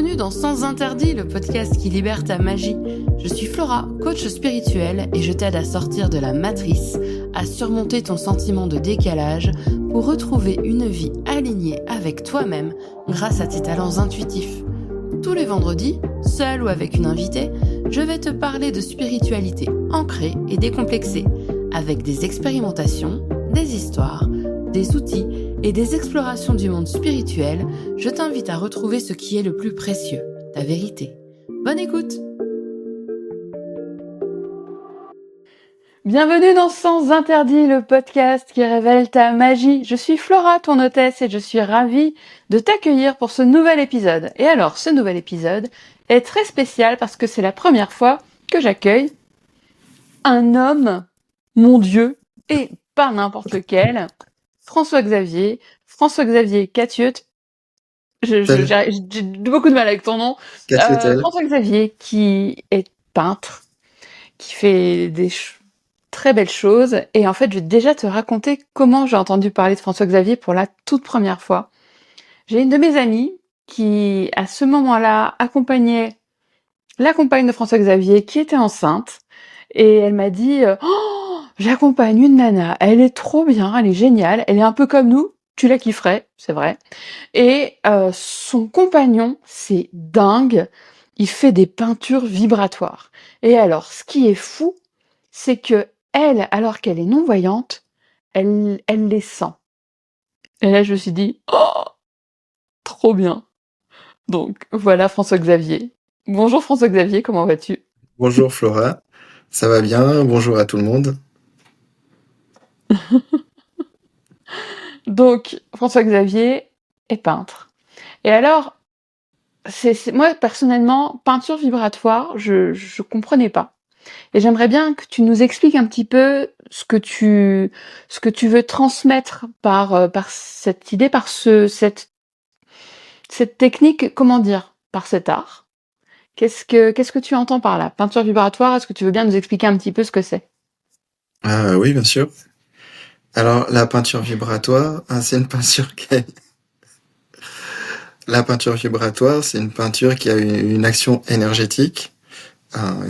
Bienvenue dans Sans Interdit, le podcast qui libère ta magie. Je suis Flora, coach spirituel, et je t'aide à sortir de la matrice, à surmonter ton sentiment de décalage pour retrouver une vie alignée avec toi-même grâce à tes talents intuitifs. Tous les vendredis, seul ou avec une invitée, je vais te parler de spiritualité ancrée et décomplexée, avec des expérimentations, des histoires, des outils et des explorations du monde spirituel. Je t'invite à retrouver ce qui est le plus précieux, ta vérité. Bonne écoute! Bienvenue dans Sans Interdit, le podcast qui révèle ta magie. Je suis Flora, ton hôtesse, et je suis ravie de t'accueillir pour ce nouvel épisode. Et alors, ce nouvel épisode est très spécial parce que c'est la première fois que j'accueille un homme, mon Dieu, et pas n'importe lequel, François-Xavier Catieux. Salut, J'ai beaucoup de mal avec ton nom. Catieutel. François-Xavier qui est peintre, qui fait très belles choses. Et en fait, je vais déjà te raconter comment j'ai entendu parler de François-Xavier pour la toute première fois. J'ai une de mes amies qui, à ce moment-là, accompagnait la compagne de François-Xavier qui était enceinte. Et elle m'a dit Oh, j'accompagne une nana, elle est trop bien, elle est géniale, elle est un peu comme nous, tu la kifferais, c'est vrai. Et son compagnon, c'est dingue, il fait des peintures vibratoires. Et alors, ce qui est fou, c'est que elle, alors qu'elle est non-voyante, elle les sent. Et là, je me suis dit Oh, trop bien. Donc, voilà François-Xavier. Bonjour François-Xavier, comment vas-tu? Bonjour Flora, ça va bien? Bonjour à tout le monde. Donc, François-Xavier est peintre. Et alors, moi, personnellement, peinture vibratoire, je comprenais pas. Et j'aimerais bien que tu nous expliques un petit peu ce que tu veux transmettre par cette idée, cette technique, comment dire, par cet art. Qu'est-ce que tu entends par là? Peinture vibratoire, est-ce que tu veux bien nous expliquer un petit peu ce que c'est? Oui, bien sûr. Alors, la peinture vibratoire, c'est une peinture La peinture vibratoire, c'est une peinture qui a une action énergétique,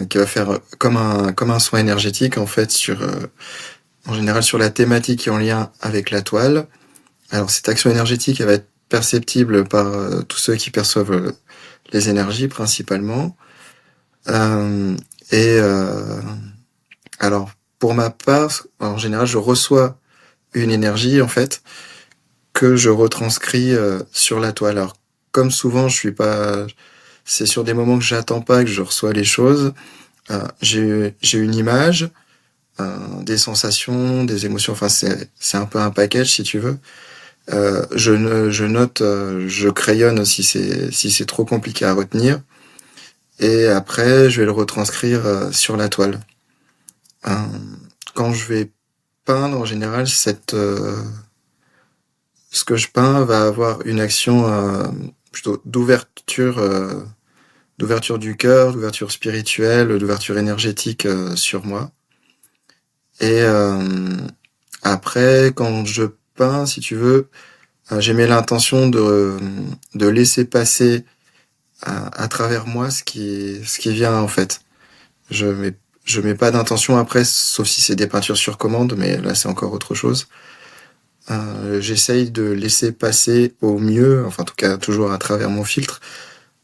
qui va faire comme un soin énergétique, en fait, en général, sur la thématique qui est en lien avec la toile. Alors, cette action énergétique, elle va être perceptible par tous ceux qui perçoivent les énergies, principalement. Euh, et alors, pour ma part, en général, je reçois une énergie, en fait, que je retranscris sur la toile. Alors, comme souvent, je suis pas... C'est sur des moments que j'attends pas que je reçois les choses. J'ai une image, des sensations, des émotions. Enfin, c'est un peu un package, si tu veux. Je note, je crayonne si c'est trop compliqué à retenir. Et après, je vais le retranscrire sur la toile. Euh, Quand je vais peindre, en général, ce que je peins va avoir une action plutôt d'ouverture du cœur, d'ouverture spirituelle, d'ouverture énergétique sur moi. Et après, quand je peins, si tu veux, j'ai mis l'intention de laisser passer à travers moi ce qui vient en fait. Je mets pas d'intention après, sauf si c'est des peintures sur commande, mais là c'est encore autre chose. J'essaye de laisser passer au mieux, enfin en tout cas toujours à travers mon filtre,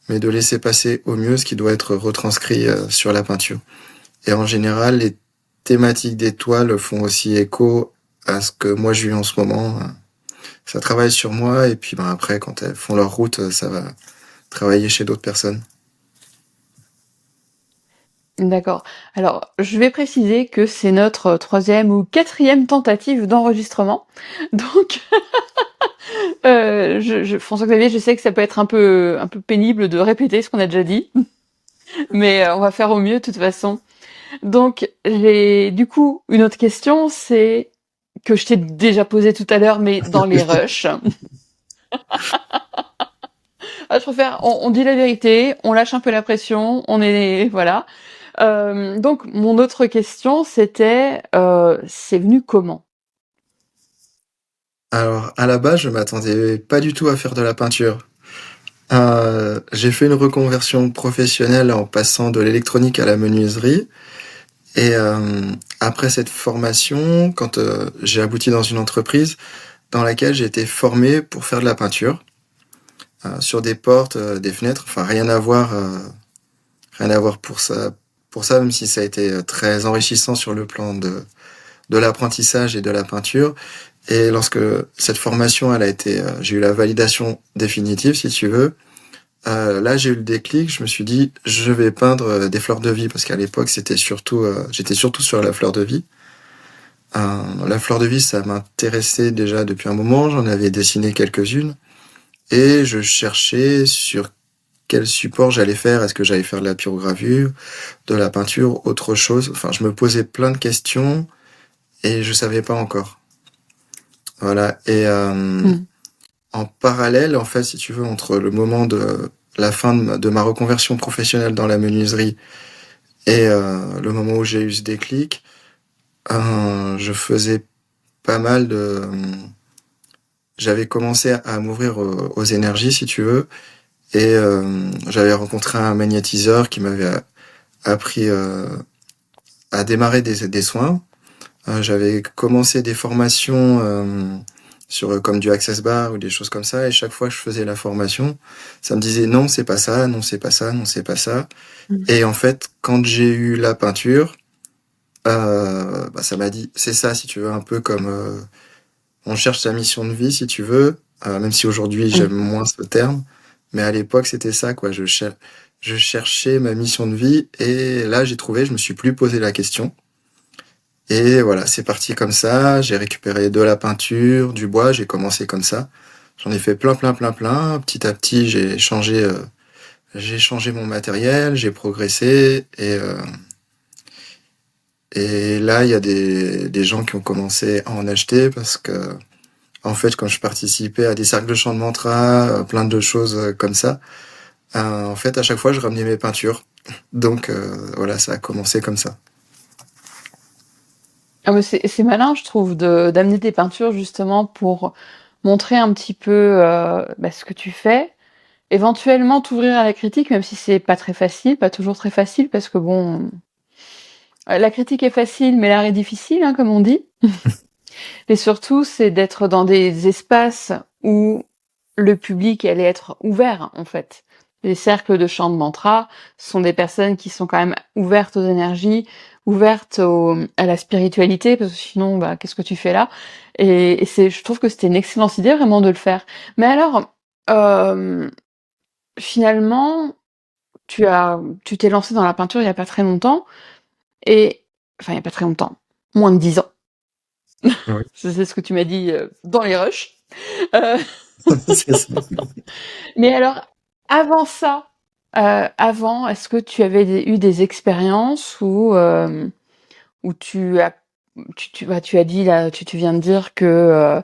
mais de laisser passer au mieux ce qui doit être retranscrit sur la peinture. Et en général, les thématiques des toiles font aussi écho à ce que moi je vis en ce moment. Ça travaille sur moi et puis ben, après, quand elles font leur route, ça va travailler chez d'autres personnes. D'accord. Alors, je vais préciser que c'est notre troisième ou quatrième tentative d'enregistrement. Donc, François-Xavier, je sais que ça peut être un peu pénible de répéter ce qu'on a déjà dit, mais on va faire au mieux de toute façon. Donc, j'ai du coup une autre question, c'est que je t'ai déjà posée tout à l'heure, mais dans les rushs. Ah, je préfère, on dit la vérité, on lâche un peu la pression, on est, voilà. Donc, mon autre question, c'était, c'est venu comment? Alors, à la base, je m'attendais pas du tout à faire de la peinture. J'ai fait une reconversion professionnelle en passant de l'électronique à la menuiserie et après cette formation, quand, j'ai abouti dans une entreprise dans laquelle j'ai été formé pour faire de la peinture, sur des portes, des fenêtres, enfin rien à voir pour ça, même si ça a été, très enrichissant sur le plan de l'apprentissage et de la peinture. Et lorsque cette formation, elle a été, j'ai eu la validation définitive, si tu veux. Là, j'ai eu le déclic. Je me suis dit, je vais peindre des fleurs de vie parce qu'à l'époque, j'étais surtout sur la fleur de vie. La fleur de vie, ça m'intéressait déjà depuis un moment. J'en avais dessiné quelques-unes et je cherchais sur quel support j'allais faire. Est-ce que j'allais faire de la pyrogravure, de la peinture, autre chose? Enfin, je me posais plein de questions et je savais pas encore. Voilà. Et Mmh. en parallèle, en fait, si tu veux, entre le moment de la fin de ma reconversion professionnelle dans la menuiserie et le moment où j'ai eu ce déclic, je faisais pas mal de, j'avais commencé à m'ouvrir aux énergies, si tu veux, et j'avais rencontré un magnétiseur qui m'avait appris à démarrer des soins. J'avais commencé des formations sur comme du Access Bar ou des choses comme ça, et chaque fois que je faisais la formation, ça me disait non, c'est pas ça, non, c'est pas ça, non, c'est pas ça. Mmh. Et en fait, quand j'ai eu la peinture, bah, ça m'a dit c'est ça, si tu veux, un peu comme on cherche sa mission de vie, si tu veux, même si aujourd'hui Mmh. j'aime moins ce terme, mais à l'époque c'était ça, quoi. Je cherchais ma mission de vie, et là j'ai trouvé, je me suis plus posé la question. Et voilà, c'est parti comme ça. J'ai récupéré de la peinture, du bois, j'ai commencé comme ça. J'en ai fait plein, plein, plein, plein. Petit à petit, j'ai changé mon matériel, j'ai progressé, et là, il y a des gens qui ont commencé à en acheter parce que, en fait, quand je participais à des cercles de chant de mantra, plein de choses comme ça, en fait, à chaque fois, je ramenais mes peintures. Donc, voilà, ça a commencé comme ça. Ah mais c'est malin, je trouve, de d'amener des peintures justement pour montrer un petit peu, bah, ce que tu fais. Éventuellement t'ouvrir à la critique, même si c'est pas très facile, pas toujours très facile parce que bon, la critique est facile, mais l'art est difficile, hein, comme on dit. Et surtout, c'est d'être dans des espaces où le public allait être ouvert, en fait. Les cercles de chant de mantra sont des personnes qui sont quand même ouvertes aux énergies, ouvertes à la spiritualité, parce que sinon, bah, qu'est-ce que tu fais là? Et je trouve que c'était une excellente idée vraiment de le faire. Mais alors, euh, finalement, tu t'es lancé dans la peinture il y a pas très longtemps, et enfin il y a pas très longtemps, moins de 10 ans. Oui, C'est ce que tu m'as dit dans les rushs. Euh, c'est ça. mais alors, avant ça, avant, est-ce que tu avais eu des expériences où tu as dit là, tu viens de dire que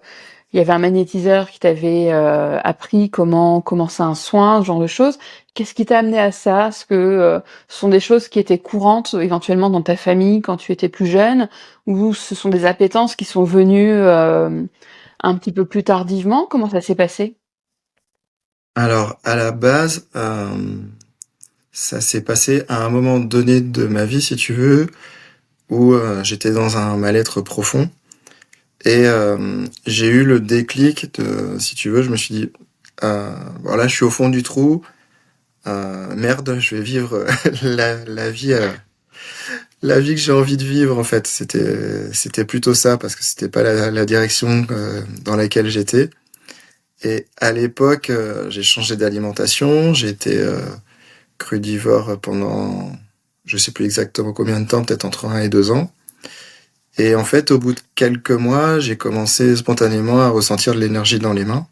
il y avait un magnétiseur qui t'avait appris comment commencer un soin, ce genre de choses. Qu'est-ce qui t'a amené à ça? Est-ce que ce sont des choses qui étaient courantes éventuellement dans ta famille quand tu étais plus jeune, ou ce sont des appétences qui sont venues un petit peu plus tardivement? Comment ça s'est passé? Alors, à la base, ça s'est passé à un moment donné de ma vie, si tu veux, où j'étais dans un mal-être profond. Et j'ai eu le déclic de, si tu veux, je me suis dit, voilà, je suis au fond du trou, merde, je vais vivre la vie que j'ai envie de vivre, en fait. C'était plutôt ça, parce que c'était pas la direction dans laquelle j'étais. Et à l'époque, j'ai changé d'alimentation, j'ai été crudivore pendant, je sais plus exactement combien de temps, peut-être entre 1 et 2 ans. Et en fait, au bout de quelques mois, j'ai commencé spontanément à ressentir de l'énergie dans les mains.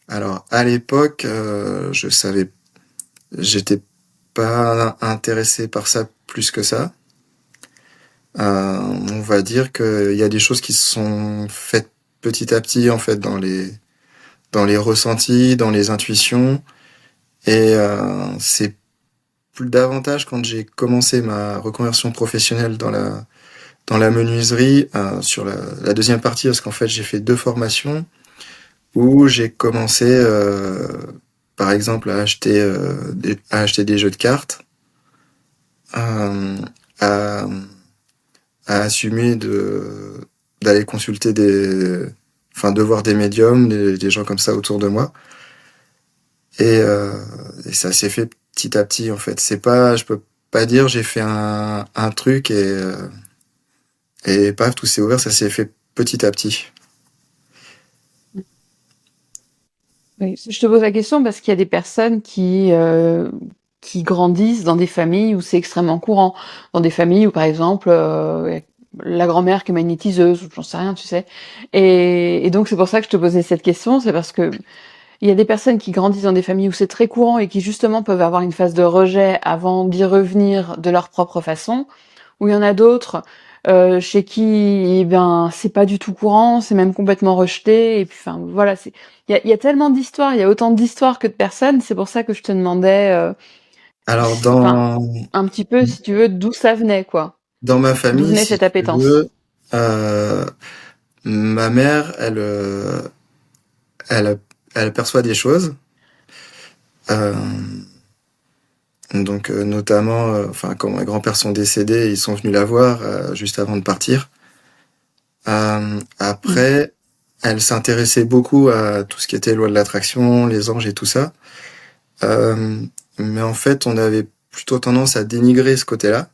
Alors, à l'époque, j'étais pas intéressé par ça plus que ça. On va dire qu'il y a des choses qui se sont faites petit à petit, en fait, dans les ressentis, dans les intuitions. Et c'est plus davantage quand j'ai commencé ma reconversion professionnelle dans la menuiserie, sur la deuxième partie, parce qu'en fait, j'ai fait 2 formations où j'ai commencé par exemple, à acheter des jeux de cartes, euh, à, à assumer d'aller consulter enfin, de voir des médiums, des gens comme ça autour de moi. Et, euh, et ça s'est fait petit à petit, en fait. Je peux pas dire j'ai fait un truc et paf, tout s'est ouvert, ça s'est fait petit à petit. Oui, je te pose la question parce qu'il y a des personnes qui grandissent dans des familles où c'est extrêmement courant. Dans des familles où, par exemple, la grand-mère qui est magnétiseuse, ou j'en sais rien, tu sais. Et donc, c'est pour ça que je te posais cette question, c'est parce que il y a des personnes qui grandissent dans des familles où c'est très courant et qui, justement, peuvent avoir une phase de rejet avant d'y revenir de leur propre façon. Ou il y en a d'autres chez qui, eh ben, c'est pas du tout courant, c'est même complètement rejeté. Et puis, enfin, voilà, il y a tellement d'histoires, il y a autant d'histoires que de personnes. C'est pour ça que je te demandais, Alors, enfin, un petit peu, si tu veux, d'où ça venait, quoi. dans ma D'où famille, venait si cette tu appétence. veux, ma mère, elle, elle perçoit des choses. Euh, donc, notamment, enfin, quand mes grands-pères sont décédés, ils sont venus la voir juste avant de partir. Mm. Après, elle s'intéressait beaucoup à tout ce qui était loi de l'attraction, les anges et tout ça. Euh, mais en fait, on avait plutôt tendance à dénigrer ce côté-là.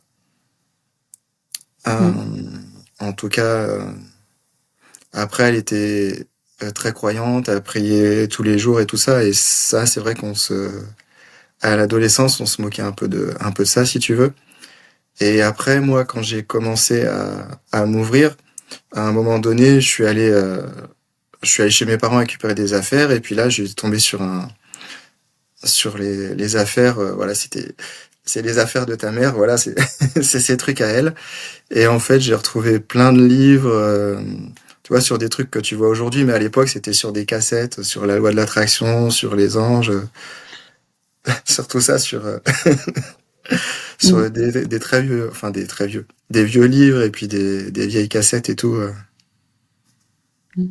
Mm. En tout cas, après, elle était très croyante, elle priait tous les jours et tout ça. Et ça, c'est vrai à l'adolescence, on se moquait un peu de ça, si tu veux. Et après, moi, quand j'ai commencé à m'ouvrir, à un moment donné, je suis allé chez mes parents récupérer des affaires. Et puis là, j'ai tombé sur les affaires. Voilà, c'est les affaires de ta mère. Voilà, c'est, c'est ses trucs à elle. Et en fait, j'ai retrouvé plein de livres, tu vois, sur des trucs que tu vois aujourd'hui, mais à l'époque, c'était sur des cassettes, sur la loi de l'attraction, sur les anges, sur tout ça, Mm. sur des très vieux, enfin des vieux livres et puis des vieilles cassettes et tout. Mm.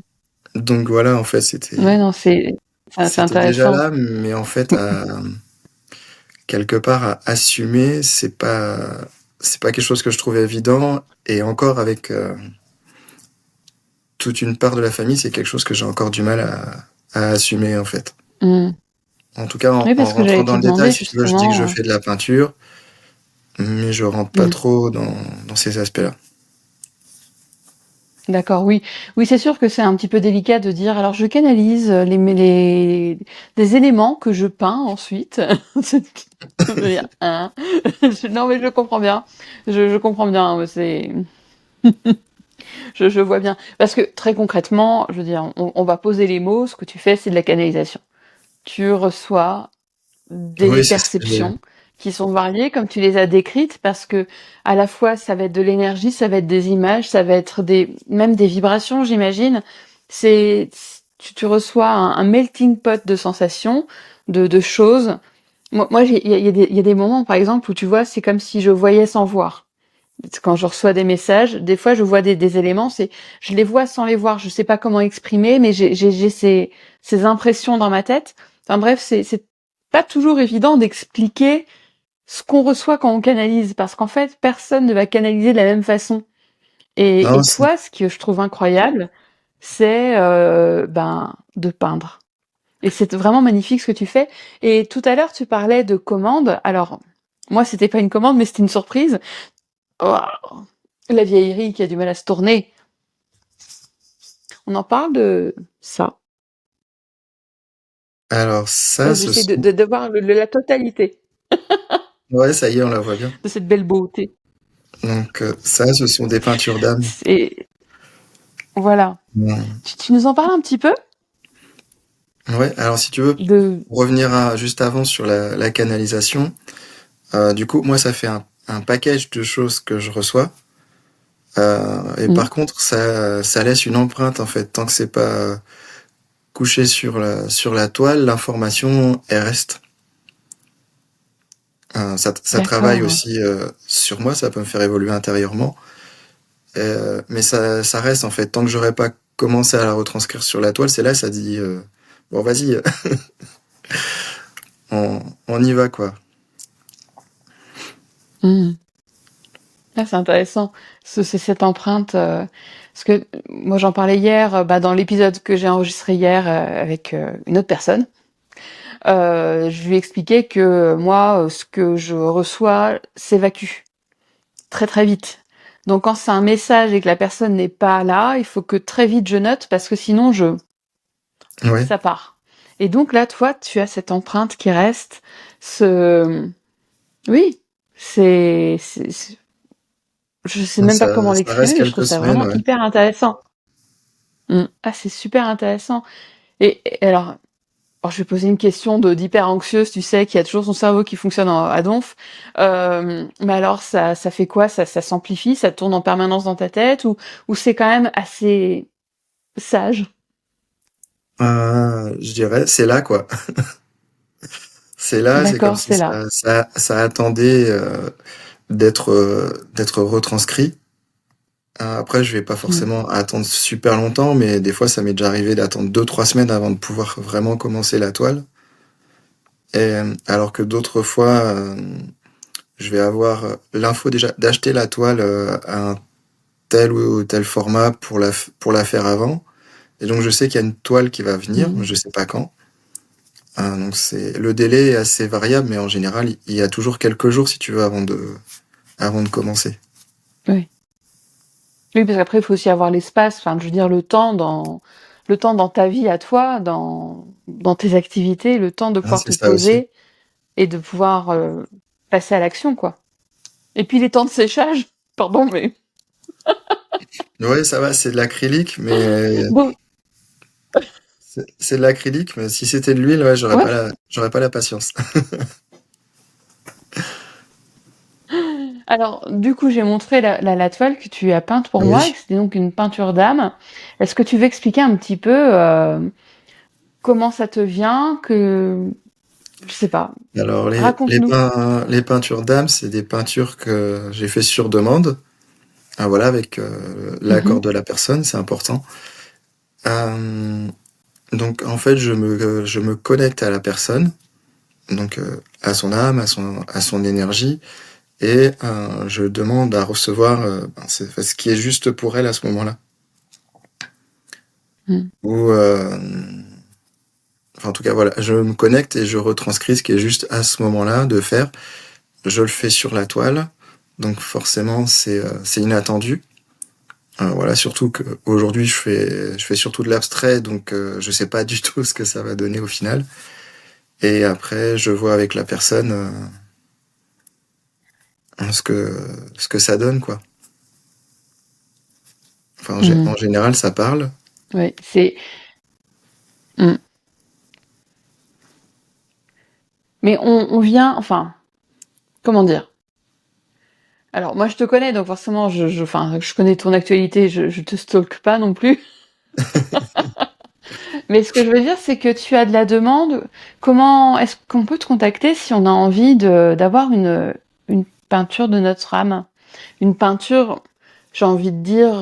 Donc voilà, en fait, Ouais, non, c'est c'était déjà intéressant. là, mais en fait, quelque part, à assumer, c'est pas quelque chose que je trouve évident. Et encore avec toute une part de la famille, c'est quelque chose que j'ai encore du mal à assumer, en fait. Mm. En tout cas, Oui, en parce que rentrant j'allais dans te le détail, demander si tu veux, je dis que je justement. fais de la peinture, mais je rentre pas Mm. trop dans ces aspects-là. D'accord, oui. Oui, c'est sûr que c'est un petit peu délicat de dire, alors je canalise des éléments que je peins ensuite. Je veux dire, hein. Non, mais je comprends bien. Je comprends bien. Je vois bien. Parce que très concrètement, je veux dire, on va poser les mots. Ce que tu fais, c'est de la canalisation. Tu reçois des Oui, c'est ce que j'ai. perceptions qui sont variées comme tu les as décrites parce que à la fois ça va être de l'énergie, ça va être des images, ça va être même des vibrations, j'imagine. C'est tu reçois un melting pot de sensations, de choses. Moi il y a des moments par exemple où tu vois, c'est comme si je voyais sans voir. Quand je reçois des messages, des fois je vois des éléments, je les vois sans les voir, je sais pas comment exprimer, mais j'ai ces impressions dans ma tête. Enfin bref, c'est pas toujours évident d'expliquer ce qu'on reçoit quand on canalise, parce qu'en fait, personne ne va canaliser de la même façon. Non, Et toi, ce que je trouve incroyable, c'est ben, de peindre. Et c'est vraiment magnifique ce que tu fais. Et tout à l'heure, tu parlais de commandes. Alors, moi, c'était pas une commande, mais c'était une surprise. Oh, la vieillerie qui a du mal à se tourner. On en parle de ça. alors ça, Là, ce j'essaie sont... de voir la totalité Ouais, ça y est, on la voit bien. de cette belle beauté. Donc ça, ce sont des peintures d'âme. C'est voilà. Ouais. Tu nous en parles un petit peu Ouais, alors si tu veux, de. pour revenir juste avant sur la canalisation, du coup, moi, ça fait un package de choses que je reçois. Et Hmm, par contre, ça laisse une empreinte, en fait. Tant que c'est pas couché sur la toile, l'information, elle reste. Ça travaille d'accord. aussi sur moi, ça peut me faire évoluer intérieurement. Mais ça reste, en fait. Tant que j'aurais pas commencé à la retranscrire sur la toile, c'est là, ça dit, bon, vas-y, on y va, quoi. Mmh. Ah, c'est intéressant. C'est cette empreinte, parce que moi j'en parlais hier, bah, dans l'épisode que j'ai enregistré hier, avec, une autre personne. Je lui expliquais que moi, ce que je reçois s'évacue très, très vite. Donc quand c'est un message et que la personne n'est pas là, il faut que très vite je note parce que sinon Ouais, ça part. Et donc là, toi, tu as cette empreinte qui reste, ce oui, c'est je sais même pas ça comment ça reste l'exprimer, mais je trouve quelques ça semaines, vraiment ouais. hyper intéressant. Mmh. Ah, c'est super intéressant et alors je vais poser une question de d'hyper anxieuse, tu sais, qui a toujours son cerveau qui fonctionne à donf. Mais alors ça fait quoi? Ça s'amplifie, ça tourne en permanence dans ta tête ou c'est quand même assez sage? Je dirais, c'est là, quoi. C'est là, c'est comme D'accord, si c'est là. ça attendait, d'être retranscrit. Après, je vais pas Mmh. forcément attendre super longtemps, mais des fois, ça m'est déjà arrivé d'attendre 2, 3 semaines avant de pouvoir vraiment commencer la toile. Alors que d'autres fois, je vais avoir, l'info déjà d'acheter la toile, à un tel ou tel format pour la faire avant, et donc je sais qu'il y a une toile qui va venir, Mmh. je sais pas quand. Donc c'est le délai est assez variable, mais en général, il y a toujours quelques jours, si tu veux, avant de commencer. Oui. Oui, parce qu'après il faut aussi avoir l'espace, enfin je veux dire le temps dans ta vie à toi, dans tes activités, le temps de Ah, pouvoir c'est te ça aussi. poser et de pouvoir, passer à l'action, quoi. Et puis les temps de séchage, pardon, mais Ouais, ça va, c'est de l'acrylique, mais bon, c'est de l'acrylique, mais si c'était de l'huile, ouais, ouais. j'aurais pas la patience. Alors, du coup, j'ai montré la toile que tu as peinte pour moi, et Oui. que c'était donc une peinture d'âme. Est-ce que tu veux expliquer un petit peu comment ça te vient, que je sais pas, Alors raconte-nous. les peintures d'âme, c'est des peintures que j'ai fait sur demande. Ah voilà, avec, l'accord Mhm, de la personne, c'est important. Hem, donc en fait, je me connecte à la personne, donc, à son âme, à son énergie, et je demande à recevoir, ce qui est juste pour elle à ce moment-là. mm, Ou, enfin en tout cas voilà, je me connecte et je retranscris ce qui est juste à ce moment-là de faire. Je le fais sur la toile, donc forcément c'est inattendu. Voilà, surtout qu'aujourd'hui je fais surtout de l'abstrait, donc je sais pas du tout ce que ça va donner au final, et après je vois avec la personne, ce que ça donne, quoi. Enfin mm. en général ça parle. Ouais, c'est. Mm. Mais on vient, enfin, comment dire? Alors, moi, je te connais, donc forcément, enfin, je connais ton actualité, je te stalk pas non plus. Mais ce que je veux dire, c'est que tu as de la demande. Comment est-ce qu'on peut te contacter si on a envie d'avoir une peinture de notre âme? Une peinture, j'ai envie de dire,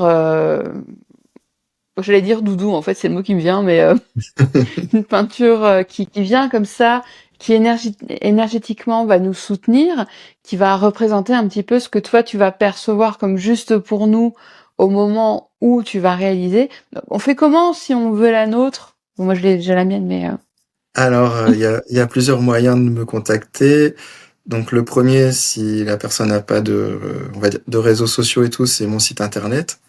j'allais dire doudou, en fait, c'est le mot qui me vient, mais une peinture qui vient comme ça, qui énergétiquement va nous soutenir, qui va représenter un petit peu ce que toi tu vas percevoir comme juste pour nous au moment où tu vas réaliser. Donc, on fait comment si on veut la nôtre? Bon, moi, je l'ai déjà la mienne, mais Alors, il y a plusieurs moyens de me contacter. Donc le premier, si la personne n'a pas de, on va dire, de réseaux sociaux et tout, c'est mon site internet.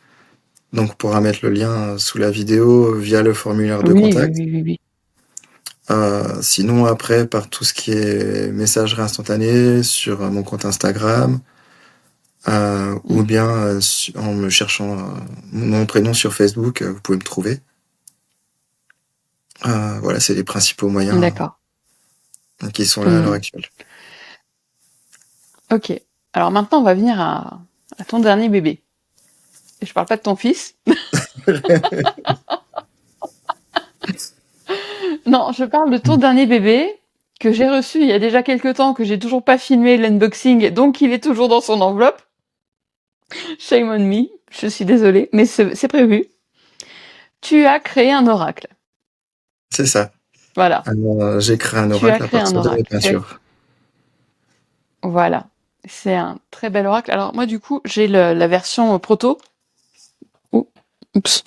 Donc on pourra mettre le lien sous la vidéo via le formulaire de oui, oui, contact. oui, oui, oui. Sinon après, par tout ce qui est messagerie instantanée sur, mon compte Instagram, ou Mmh. bien, en me cherchant, mon prénom sur Facebook, vous pouvez me trouver. Voilà, c'est les principaux moyens, D'accord. qui sont là à l'heure Mmh. actuelle. OK. Alors maintenant, on va venir à ton dernier bébé. Et je parle pas de ton fils. Non, je parle de ton dernier bébé que j'ai reçu il y a déjà quelque temps, que j'ai toujours pas filmé l'unboxing, donc il est toujours dans son enveloppe. Shame on me. Je suis désolée, mais c'est prévu. Tu as créé un oracle. C'est ça. Voilà. Alors, j'ai créé un Tu as oracle à créé un partir de mes oracle. peintures. Voilà. C'est un très bel oracle. Alors moi, du coup, j'ai la version proto. Oh, oups.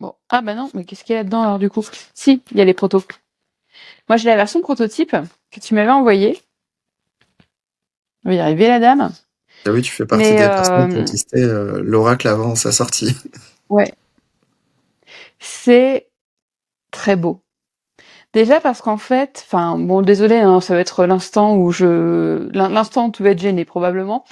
Bon. Ah bah non, mais qu'est-ce qu'il y a là-dedans alors du coup? Si, il y a les protos. Moi, j'ai la version prototype que tu m'avais envoyée. On va y arriver, la dame. Ah oui, tu fais partie Mais des personnes qui ont testé l'oracle avant sa sortie. ouais, c'est très beau. Déjà parce qu'en fait, enfin bon, désolé, hein, ça va être l'instant où l'instant où tu vas être gêné probablement.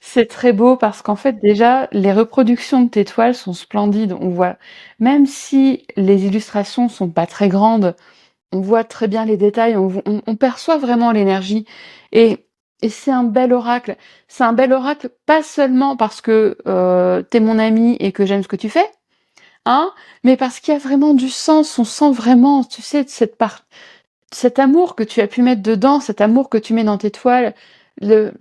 C'est très beau parce qu'en fait, déjà, les reproductions de tes toiles sont splendides. On voit, même si les illustrations sont pas très grandes, on voit très bien les détails, on perçoit vraiment l'énergie. Et, et c'est un bel oracle. C'est un bel oracle, pas seulement parce que t'es mon ami et que j'aime ce que tu fais, hein, mais parce qu'il y a vraiment du sens. On sent vraiment, tu sais, cet amour que tu as pu mettre dedans, cet amour que tu mets dans tes toiles. Le,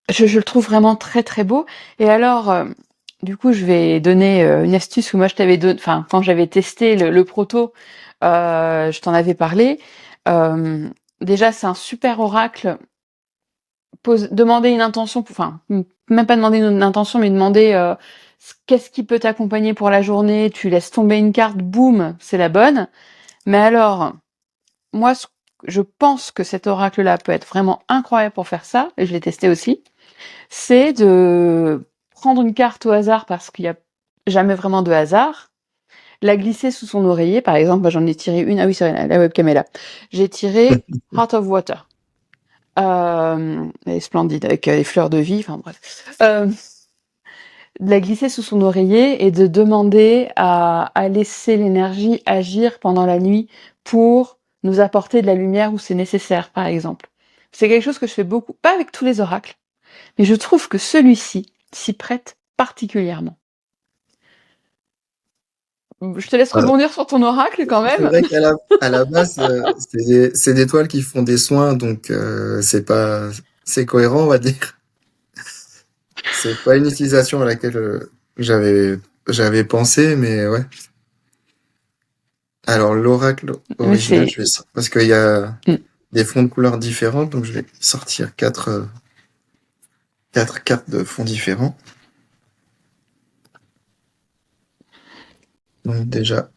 je le trouve vraiment très très beau. Et alors, du coup, je vais donner une astuce où moi je t'avais donné, enfin, quand j'avais testé le proto, je t'en avais parlé. Euh, Déjà, c'est un super oracle. Demander une intention, enfin, même pas demander une intention, mais demander qu'est-ce qui peut t'accompagner pour la journée. Tu laisses tomber une carte, boum, c'est la bonne. Mais alors, moi, je pense que cet oracle-là peut être vraiment incroyable pour faire ça, et je l'ai testé aussi. C'est de prendre une carte au hasard parce qu'il n'y a jamais vraiment de hasard, la glisser sous son oreiller, par exemple, moi, j'en ai tiré une, ah oui, c'est vrai, la webcam est là. J'ai tiré Heart of Water. Elle est splendide, avec les fleurs de vie, enfin bref. De la glisser sous son oreiller et de demander à laisser l'énergie agir pendant la nuit pour nous apporter de la lumière où c'est nécessaire, par exemple. C'est quelque chose que je fais beaucoup, pas avec tous les oracles, mais je trouve que celui-ci s'y prête particulièrement. Je te laisse Euh, rebondir sur ton oracle quand c'est même. vrai à la base, c'est des toiles qui font des soins, donc c'est cohérent, on va dire. C'est pas une utilisation à laquelle j'avais, j'avais pensé, mais ouais. Alors, l'oracle Mais original, c'est... je vais, parce qu'il y a Mm. des fonds de couleurs différents, donc je vais sortir quatre cartes de fonds différents. Donc déjà,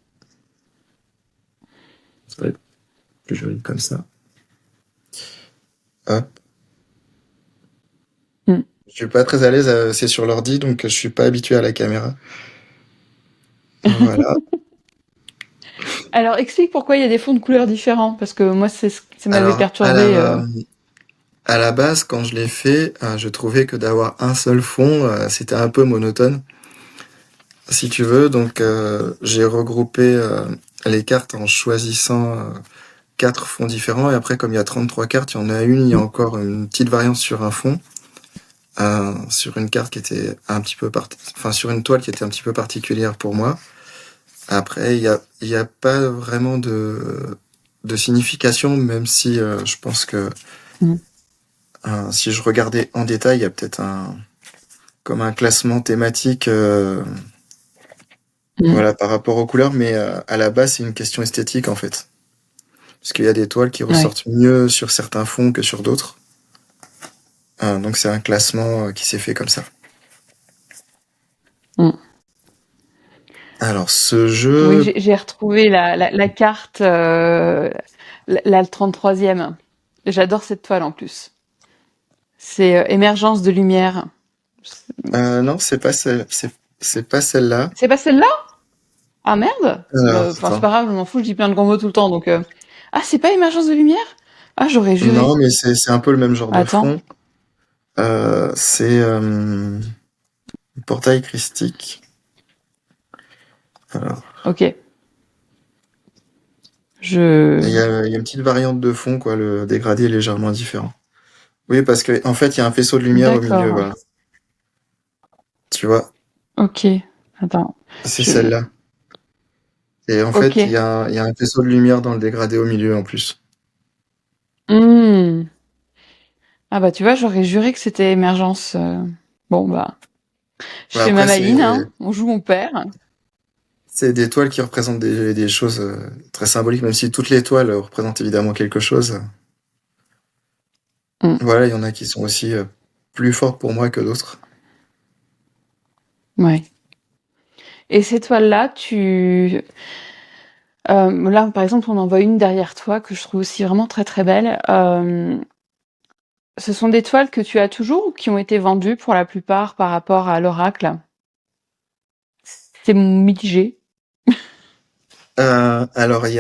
ça va être plus joli comme ça. Hop. Mm. Je suis pas très à l'aise, c'est sur l'ordi, donc je suis pas habitué à la caméra. Voilà. Alors, explique pourquoi il y a des fonds de couleurs différents, parce que moi, ça m'avait Alors, perturbé. à la base, quand je l'ai fait, je trouvais que d'avoir un seul fond, c'était un peu monotone, si tu veux. Donc, j'ai regroupé les cartes en choisissant quatre fonds différents. Et après, comme il y a 33 cartes, il y en a une, il y a Mm. encore une petite variante sur un fond, sur une carte qui était un petit peu enfin, sur une toile qui était un petit peu particulière pour moi. Après, il y a pas vraiment de signification, même si je pense que Mm. si je regardais en détail, il y a peut-être comme un classement thématique, Mm. voilà, par rapport aux couleurs, mais à la base, c'est une question esthétique en fait. Parce qu'il y a des toiles qui Ouais. ressortent mieux sur certains fonds que sur d'autres. Donc c'est un classement qui s'est fait comme ça. Mm. Alors ce Oui, jeu, j'ai retrouvé la carte, la 33e. J'adore cette toile en plus. C'est Émergence de lumière. non, c'est pas celle-là. C'est pas celle-là? Ah merde! Alors, Enfin, c'est attends. pas grave, je m'en fous, je dis plein de gros mots tout le temps, donc... Ah, c'est pas Émergence de lumière? Ah, j'aurais juré. Non, mais c'est un peu le même genre de Attends. fond. C'est Portail Christique. Alors, Ok. il y a une petite variante de fond, quoi. Le dégradé est légèrement différent. Oui, parce que en fait, il y a un faisceau de lumière au milieu, D'accord. voilà. Tu vois, Ok. Attends. c'est Je... celle-là. Et en Ok. fait, il y a un faisceau de lumière dans le dégradé au milieu en plus. Hmm. Ah bah tu vois, j'aurais juré que c'était Émergence. Bon bah, je Ouais, fais ma après, maline, hein. On joue mon père. C'est des toiles qui représentent des choses très symboliques, même si toutes les toiles représentent évidemment quelque chose. Mmh. Voilà, il y en a qui sont aussi plus fortes pour moi que d'autres. Ouais. Et ces toiles-là, là, par exemple, on en voit une derrière toi que je trouve aussi vraiment très, très belle. Ce sont des toiles que tu as toujours ou qui ont été vendues pour la plupart par rapport à l'oracle? C'est mitigé. Alors, il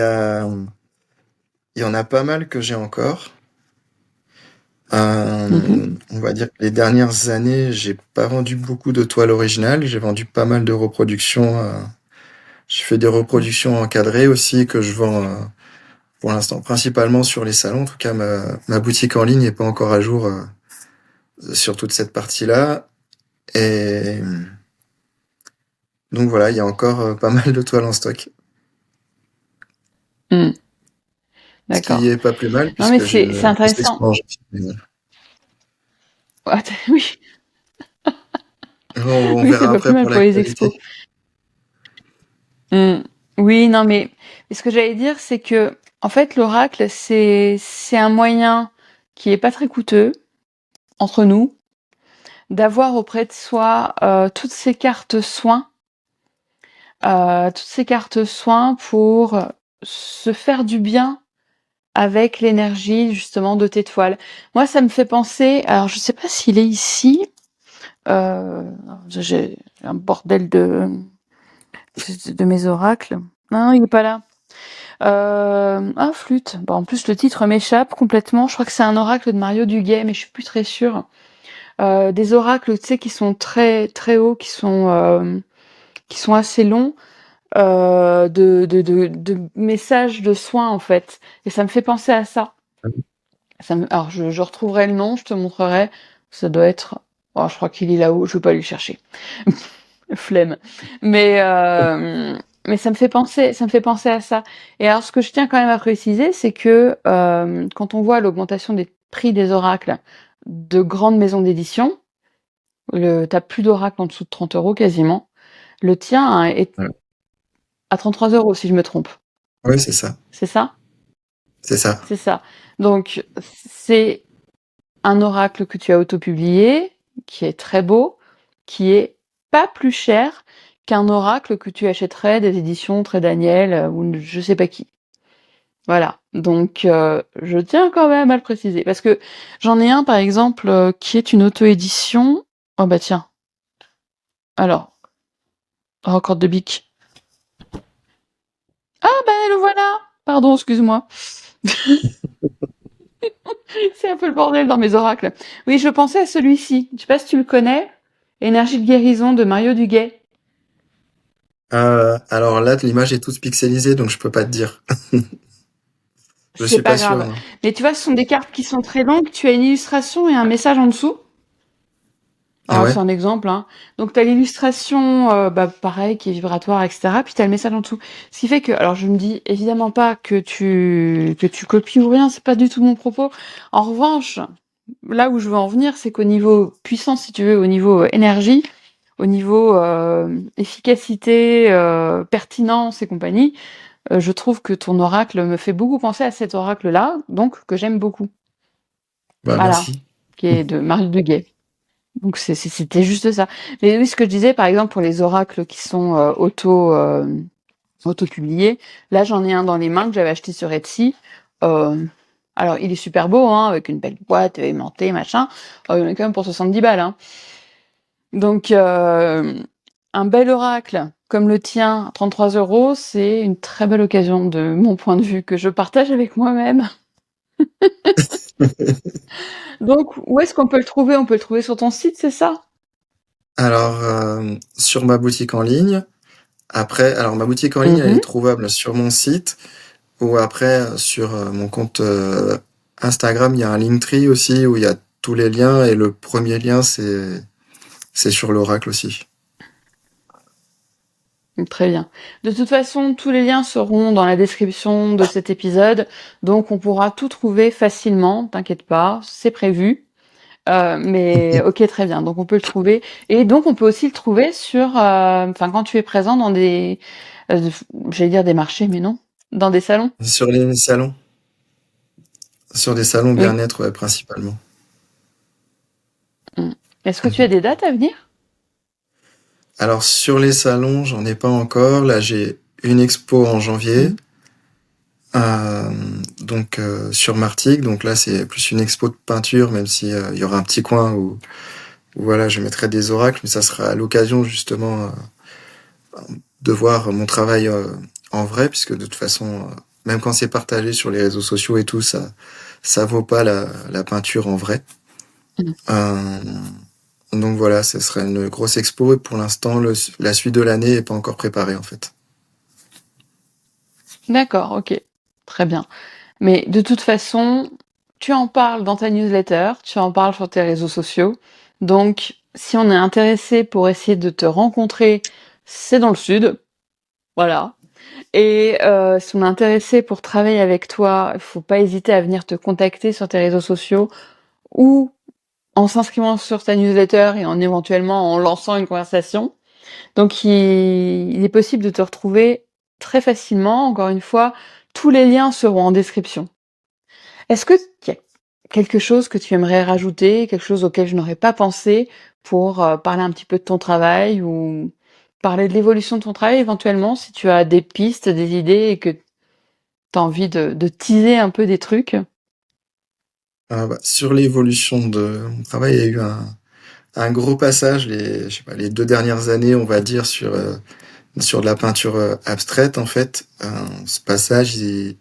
y en a pas mal que j'ai encore. Mmh. On va dire que les dernières années, j'ai pas vendu beaucoup de toiles originales. J'ai vendu pas mal de reproductions. Je fais des Mmh. reproductions encadrées aussi que je vends pour l'instant principalement sur les salons. En tout cas, ma boutique en ligne n'est pas encore à jour sur toute cette partie-là. Et donc voilà, il y a encore pas mal de toiles en stock. Mmh. Ce qui D'accord. est pas plus mal Non, mais puisque j'ai c'est une grosse intéressant. expansion. Ah, oui, On oui, c'est verra pas plus après mal pour pour la les expos. qualité. Mmh. Oui, non, mais ce que j'allais dire, c'est que, en fait, l'oracle, c'est un moyen qui est pas très coûteux, entre nous, d'avoir auprès de soi, toutes ces cartes soins pour se faire du bien avec l'énergie, justement, de tes toiles. Moi, ça me fait penser, alors je sais pas s'il est ici, j'ai un bordel de mes oracles. Non, il est pas là. Ah, flûte. Bon, en plus, le titre m'échappe complètement. Je crois que c'est un oracle de Mario Duguay, mais je suis plus très sûre. Des oracles, tu sais, qui sont très très hauts, qui sont assez longs, de messages de soins en fait. Et ça me fait penser à ça. Alors, je retrouverai le nom, je te montrerai. Ça doit être. Oh, je crois qu'il est là-haut. Je vais pas aller le chercher. Flemme. Mais, euh, mais ça me fait penser à ça. Et alors, ce que je tiens quand même à préciser, c'est que quand on voit l'augmentation des prix des oracles de grandes maisons d'édition, t'as plus d'oracles en dessous de 30 euros quasiment. Le tien hein, est Ouais. à 33 euros, si je me trompe. Oui, c'est ça. C'est ça? C'est ça. C'est ça. Donc, c'est un oracle que tu as autopublié, qui est très beau, qui est pas plus cher qu'un oracle que tu achèterais des éditions Très Daniel ou je sais pas qui. Voilà. Donc, je tiens quand même à le préciser parce que j'en ai un par exemple qui est une auto-édition. Oh bah tiens. Alors, record de bic. Ah bah le voilà. Pardon, excuse-moi. C'est un peu le bordel dans mes oracles. Oui, je pensais à celui-ci. Je sais pas si tu le connais. Énergie de guérison de Mario Duguay. Alors là, l'image est toute pixelisée, donc je peux pas te dire. Je C'est suis pas pas sûr, grave. non. Mais tu vois, ce sont des cartes qui sont très longues. Tu as une illustration et un message en dessous. Ah Alors, ouais? c'est un exemple, hein. Donc, tu as l'illustration, bah, pareil, qui est vibratoire, etc. Puis, tu as le message en dessous. Ce qui fait que, alors, je me dis évidemment pas que tu copies ou rien, c'est pas du tout mon propos. En revanche, là où je veux en venir, c'est qu'au niveau puissance, si tu veux, au niveau énergie, au niveau efficacité, pertinence et compagnie, je trouve que ton oracle me fait beaucoup penser à cet oracle-là, donc que j'aime beaucoup. Bah Voilà, merci. qui est de Marie Duguay. Donc c'était juste ça. Mais oui, ce que je disais, par exemple, pour les oracles qui sont auto-publiés, là j'en ai un dans les mains que j'avais acheté sur Etsy. Euh, alors il est super beau, hein, avec une belle boîte aimantée, machin. Il y en a quand même pour 70 balles. Hein. Donc un bel oracle comme le tien, à 33 euros, c'est une très belle occasion de mon point de vue que je partage avec moi-même. Donc, où est-ce qu'on peut le trouver? On peut le trouver sur ton site, c'est ça? Alors, sur ma boutique en ligne, après, alors ma boutique en ligne, elle est Mhm. trouvable sur mon site ou après sur mon compte Instagram, il y a un Linktree aussi où il y a tous les liens et le premier lien, c'est sur l'oracle aussi. Très bien. De toute façon, tous les liens seront dans la description de cet épisode, donc on pourra tout trouver facilement, t'inquiète pas, c'est prévu. Mais ok, très bien. Donc on peut le trouver. Et donc on peut aussi le trouver sur, enfin quand tu es présent dans J'allais dire des marchés, mais non. Dans des salons? Sur les salons, sur des salons Oui. bien-être, ouais, principalement. Mmh. Est-ce que tu as Mhm. des dates à venir? Alors sur les salons, j'en ai pas encore. Là, j'ai une expo en janvier, Mmh. sur Martigues. Donc là, c'est plus une expo de peinture, même si il y aura un petit coin où voilà, je mettrai des oracles, mais ça sera à l'occasion justement de voir mon travail en vrai, puisque de toute façon, même quand c'est partagé sur les réseaux sociaux et tout, ça vaut pas la peinture en vrai. Mmh. Euh, donc voilà, ce serait une grosse expo et pour l'instant, la suite de l'année est pas encore préparée en fait. D'accord, OK. Très bien. Mais de toute façon, tu en parles dans ta newsletter, tu en parles sur tes réseaux sociaux. Donc, si on est intéressé pour essayer de te rencontrer, c'est dans le sud, voilà. Et si on est intéressé pour travailler avec toi, il faut pas hésiter à venir te contacter sur tes réseaux sociaux ou en s'inscrivant sur ta newsletter et en éventuellement en lançant une conversation. Donc il est possible de te retrouver très facilement. Encore une fois, tous les liens seront en description. Est-ce qu'il y a quelque chose que tu aimerais rajouter, quelque chose auquel je n'aurais pas pensé pour, parler un petit peu de ton travail ou parler de l'évolution de ton travail éventuellement, si tu as des pistes, des idées et que tu as envie de teaser un peu des trucs? Sur l'évolution de mon travail, il y a eu un gros passage, je sais pas, les 2 dernières années, on va dire, sur de la peinture abstraite en fait. Ce passage, il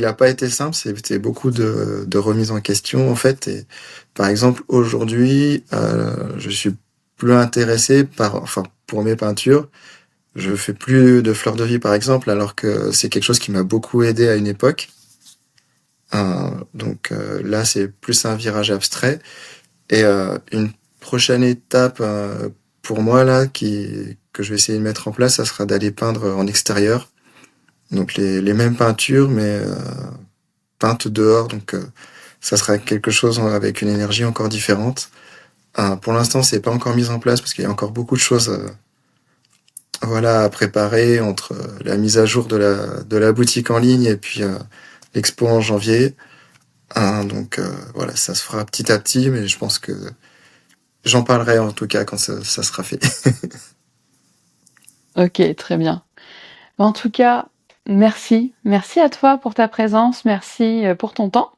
a pas été simple, c'était beaucoup de remises en question en fait. Et par exemple, aujourd'hui, je suis plus intéressé enfin, pour mes peintures, je fais plus de fleurs de vie par exemple, alors que c'est quelque chose qui m'a beaucoup aidé à une époque. Là, c'est plus un virage abstrait. Et une prochaine étape pour moi là, que je vais essayer de mettre en place, ça sera d'aller peindre en extérieur. Donc les mêmes peintures, mais peintes dehors. Ça sera quelque chose avec une énergie encore différente. Pour l'instant, c'est pas encore mis en place parce qu'il y a encore beaucoup de choses voilà, à préparer entre la mise à jour de la boutique en ligne et puis l'expo en janvier. Voilà, ça se fera petit à petit, mais je pense que j'en parlerai en tout cas quand ça sera fait. OK, très bien. En tout cas, merci. Merci à toi pour ta présence, merci, pour ton temps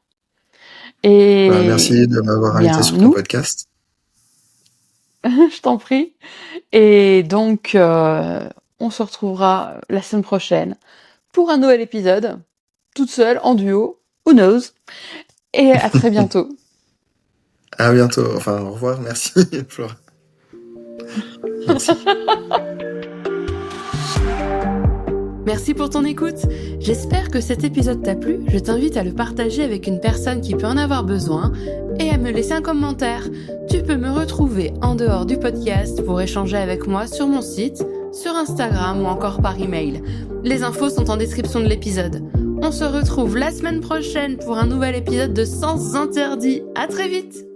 Merci et de m'avoir invité bien sur ton nous podcast. je t'en prie et donc on se retrouvera la semaine prochaine pour un nouvel épisode, toute seule, en duo, who knows? Et à très bientôt. À bientôt. Enfin, au revoir. Merci, Flora. Merci. Merci pour ton écoute. J'espère que cet épisode t'a plu. Je t'invite à le partager avec une personne qui peut en avoir besoin et à me laisser un commentaire. Tu peux me retrouver en dehors du podcast pour échanger avec moi sur mon site, sur Instagram ou encore par email. Les infos sont en description de l'épisode. On se retrouve la semaine prochaine pour un nouvel épisode de Sens Interdits. À très vite!